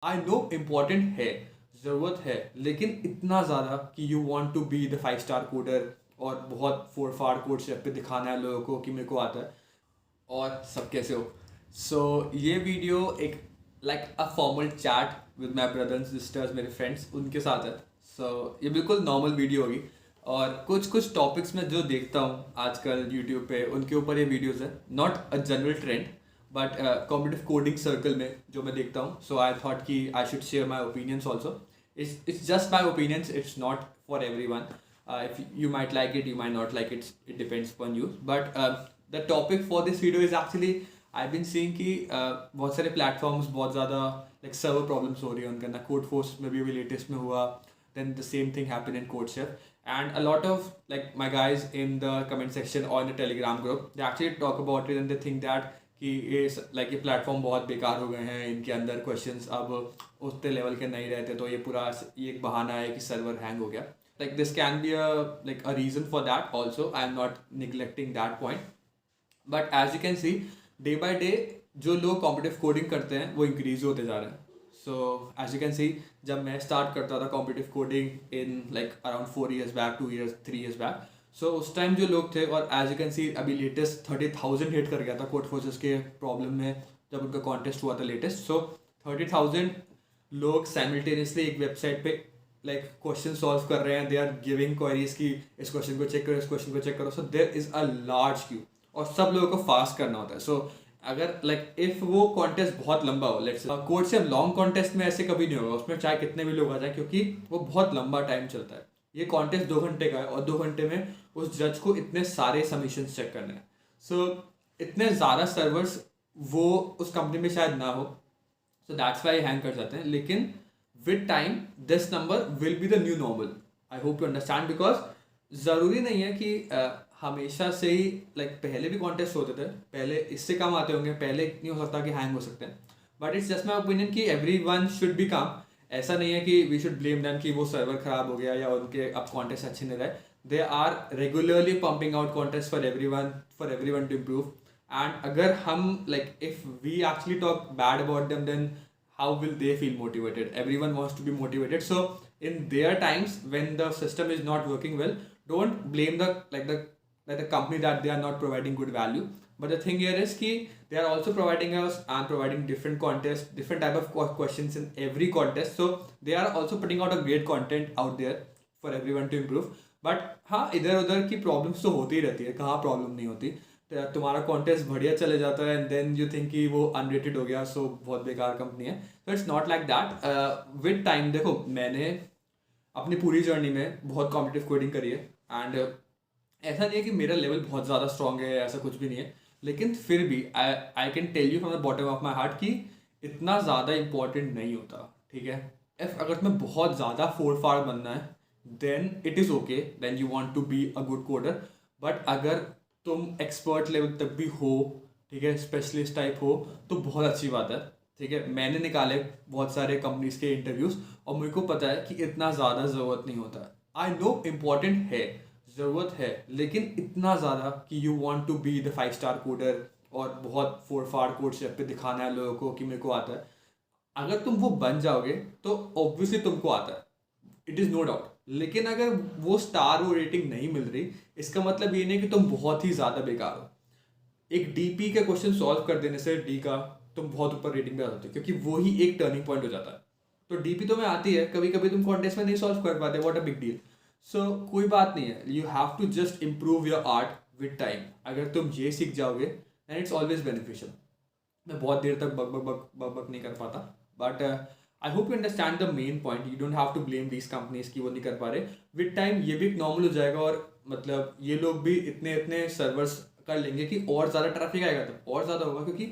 I know important है, ज़रूरत है, लेकिन इतना ज़्यादा कि you want to be the 5 star coder और बहुत फोड़ फाड़ कोड शेप पे दिखाना है लोगों को कि मेरे को आता है और सब कैसे हो। ये वीडियो एक like a formal chat with my brother and sisters, मेरे फ्रेंड्स उनके साथ है। ये बिल्कुल नॉर्मल वीडियो होगी और कुछ कुछ टॉपिक्स में जो देखता हूँ आजकल यूट्यूब पे उनके ऊपर ये वीडियोस है, not a general trend but competitive coding circle में जो मैं देखता हूँ। सो आई थॉट कि I should share my opinions also. It's just my opinions, it's not for everyone. If you might like it, you might not like it, it depends upon you. But the topic for this video is actually I've been seeing कि बहुत सारे platforms बहुत ज़्यादा like server problems हो रही है उनके अंदर। Codeforce में भी latest में हुआ, then the same thing happened in CodeChef, and a lot of like my guys in the comment section or in the Telegram group, they actually talk about it and they think that कि ये like ये platform बहुत बेकार हो गए हैं, इनके अंदर क्वेश्चंस अब उतने लेवल के नहीं रहते, तो ये पूरा ये एक बहाना है कि सर्वर हैंग हो गया। Like this can be a reason for that also, I am not neglecting that point, but as you can see day by day जो लोग कॉम्पिटिटिव कोडिंग करते हैं वो इंक्रीज होते जा रहे हैं। So as you can see जब मैं स्टार्ट करता था competitive coding in like around 4 years back, 2 years 3 years back, उस टाइम जो लोग थे, और एज यू कैन सी अभी लेटेस्ट 30,000 हिट कर गया था कोडफोर्सेस के प्रॉब्लम में जब उनका कॉन्टेस्ट हुआ था लेटेस्ट। 30,000 लोग साइमल्टेनियसली एक वेबसाइट पे लाइक क्वेश्चन सॉल्व कर रहे हैं, दे आर गिविंग क्वेरीज की इस क्वेश्चन को चेक करो, इस क्वेश्चन को चेक करो। So there is a large queue और सब लोगों को फास्ट करना होता है। अगर लाइक इफ वो कॉन्टेस्ट बहुत लंबा हो, लेट्स कोड से लॉन्ग कॉन्टेस्ट में ऐसे कभी नहीं होगा, उसमें चाहे कितने भी लोग आ जाए, क्योंकि वो बहुत लंबा टाइम चलता है। ये कॉन्टेस्ट 2 घंटे का है और 2 घंटे में उस जज को इतने सारे सबमिशन चेक करने हैं। इतने ज़्यादा सर्वर्स वो उस कंपनी में शायद ना हो, दैट्स वाई हैंग कर जाते हैं। लेकिन with time this number will be the new normal, I hope you understand, because ज़रूरी नहीं है कि हमेशा से ही लाइक पहले भी कॉन्टेस्ट होते थे, पहले इससे कम आते होंगे, पहले नहीं हो सकता कि हैंग हो सकते हैं, but it's just my opinion कि एवरी वन शुड बी काम। ऐसा नहीं है कि वी शुड ब्लेम दैम कि वो सर्वर खराब हो गया या उनके अब कॉन्टेस्ट अच्छे नहीं रहे। They are regularly pumping out contest for everyone to improve. And अगर हम like if we actually talk bad about them, then how will they feel motivated? Everyone wants to be motivated. So in their times when the system is not working well, don't blame the company that they are not providing good value. But the thing here is ki they are also providing us and providing different contests, different type of questions in every contest. So they are also putting out a great content out there for everyone to improve. But हाँ, इधर उधर की problems तो होती ही रहती है, कहाँ problem नहीं होती। तो तुम्हारा कॉन्टेस्ट बढ़िया चले जाता है एंड देन यू थिंक कि वो अनरेटेड हो गया, सो बहुत बेकार कंपनी है। तो it's not like that. With time देखो, मैंने अपनी पूरी जर्नी में बहुत कॉम्पिटिटिव कोडिंग करी है एंड ऐसा नहीं है कि मेरा लेवल बहुत ज़्यादा स्ट्रॉन्ग है, ऐसा कुछ भी नहीं है। लेकिन फिर भी I can tell you from the bottom of my heart कि इतना ज़्यादा इंपॉर्टेंट नहीं होता, ठीक है। इफ अगर तुम्हें बहुत ज़्यादा फोड़ फाड़ बनना है then it is okay, then you want to be a good coder. But अगर तुम एक्सपर्ट लेवल तक भी हो, ठीक है, स्पेशलिस्ट टाइप हो, तो बहुत अच्छी बात है, ठीक है। मैंने निकाले बहुत सारे कंपनीज के इंटरव्यूज और मेरे को पता है कि इतना ज़्यादा ज़रूरत नहीं होता। आई नो इम्पॉर्टेंट है, ज़रूरत है, लेकिन इतना ज़्यादा कि you want to be the 5 star coder और बहुत फोड़ फाड़ कोड शेप पे दिखाना है लोगों को कि मेरे को आता है। अगर तुम वो बन जाओगे तो ऑब्वियसली तुमको आता है, इट इज़ नो डाउट। लेकिन अगर वो स्टार वो रेटिंग नहीं मिल रही, इसका मतलब ये नहीं कि तुम बहुत ही ज़्यादा बेकार हो। एक डीपी का क्वेश्चन सॉल्व कर देने से डी का तुम बहुत ऊपर रेटिंग पे आ जाते हो, क्योंकि वो ही एक टर्निंग पॉइंट हो जाता है। तो डीपी तो में आती है, कभी कभी तुम कॉन्टेस्ट में नहीं सॉल्व कर पाते, व्हाट अ बिग डील। कोई बात नहीं है, you have to just improve your art with time. अगर तुम ये सीख जाओगे एंड इट्स ऑलवेज बेनिफिशियल। मैं बहुत देर तक बक बक बक बक बक नहीं कर पाता, but I hope you understand the main point. You don't have to blame these companies की वो नहीं कर पा रहे। विद टाइम ये भी एक नॉर्मल हो जाएगा और मतलब ये लोग भी इतने इतने सर्वर्स कर लेंगे कि और ज़्यादा ट्रैफिक आएगा तो और ज़्यादा होगा, क्योंकि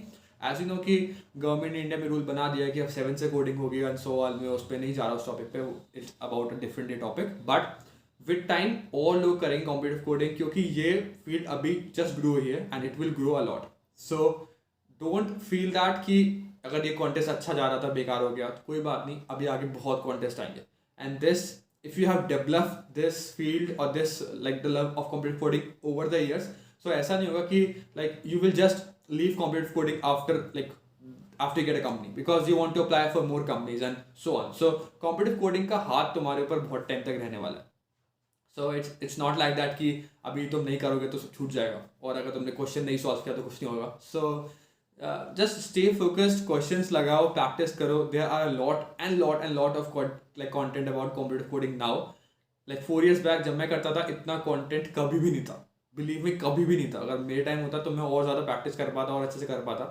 एज यू नो कि गवर्नमेंट ने इंडिया में रूल बना दिया है कि अब 7 से कोडिंग होगी एंड सो ऑल। में उस पर नहीं जा रहा उस टॉपिक पे, it's about a different topic. But with time और लोग करेंगे कॉम्पिटिटिव कोडिंग, क्योंकि ये फील्ड अभी just grow here and it will grow a lot. So don't feel that कि अगर ये कॉन्टेस्ट अच्छा जा रहा था बेकार हो गया, तो कोई बात नहीं, अभी आगे बहुत कॉन्टेस्ट आएंगे। And this if you have develop this field और this like the love of competitive coding over the years, so ऐसा नहीं होगा कि like you will just leave competitive coding after like after you get a company, because you want to apply for more companies and so on. So competitive coding का हाथ तुम्हारे ऊपर बहुत time तक रहने वाला है. So it's not like that कि अभी तुम नहीं करोगे तो सब छूट जाएगा, और अगर तुमने क्वेश्चन नहीं सॉल्व किया तो कुछ नहीं होगा. So just stay focused, questions लगाओ, practice करो. There are a lot of like content about competitive coding now. Like 4 years back जब मैं करता था, इतना content कभी भी नहीं था. Believe me, कभी भी नहीं था. अगर मेरे टाइम होता तो मैं और ज़्यादा प्रैक्टिस कर पाता और अच्छे से कर पाता.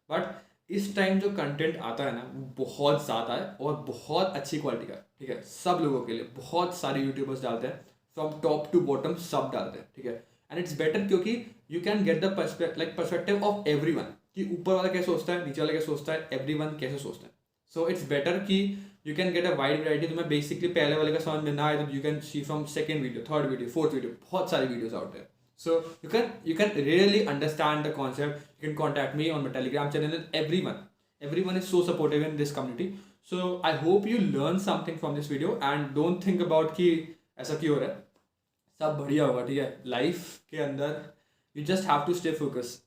बट इस टाइम जो कंटेंट आता है ना, वो बहुत ज़्यादा है और बहुत अच्छी क्वालिटी का. ठीक है, सब लोगों के लिए बहुत सारे यूट्यूबर्स डालते हैं, फ्रॉम टॉप टू बॉटम सब डालते हैं. ठीक है, एंड इट्स बेटर क्योंकि you can get the perspective of everyone, कि ऊपर वाला कैसे सोचता है, नीचे वाला कैसे सोचता है, एवरीवन कैसे सोचता है. सो इट्स बेटर कि you can get a wide variety. तुम्हें बेसिकली पहले वाले का समझ में ना आए तो you can C from second video, third video, fourth video, बहुत सारी वीडियोस आउट है. So you can really understand the concept. You can contact me on my Telegram channel, and everyone is so supportive in this community. So I hope you learn something from this video, and don't think about कि ऐसा क्यों हो रहा है. सब बढ़िया होगा. ठीक है, लाइफ के अंदर you just have to stay focused.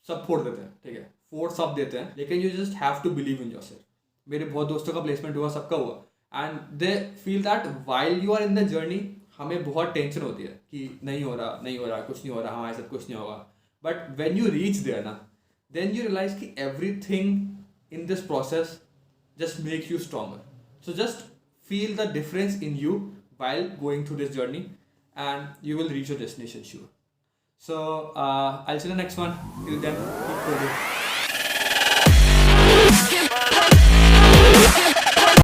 सब फोड़ देते हैं, ठीक है, फोड़ सब देते हैं, लेकिन you just have to believe in yourself. मेरे बहुत दोस्तों का प्लेसमेंट हुआ, सबका हुआ, and they feel that while you are in the journey, हमें बहुत टेंशन होती है कि नहीं हो रहा, कुछ नहीं हो रहा, हमारे साथ कुछ नहीं होगा. But when you reach there ना, देन यू रियलाइज कि everything in this process just make you stronger. So just feel the difference in you while going through this journey, and you will reach your destination sure. So I'll see you in the next one. Till then, keep coding.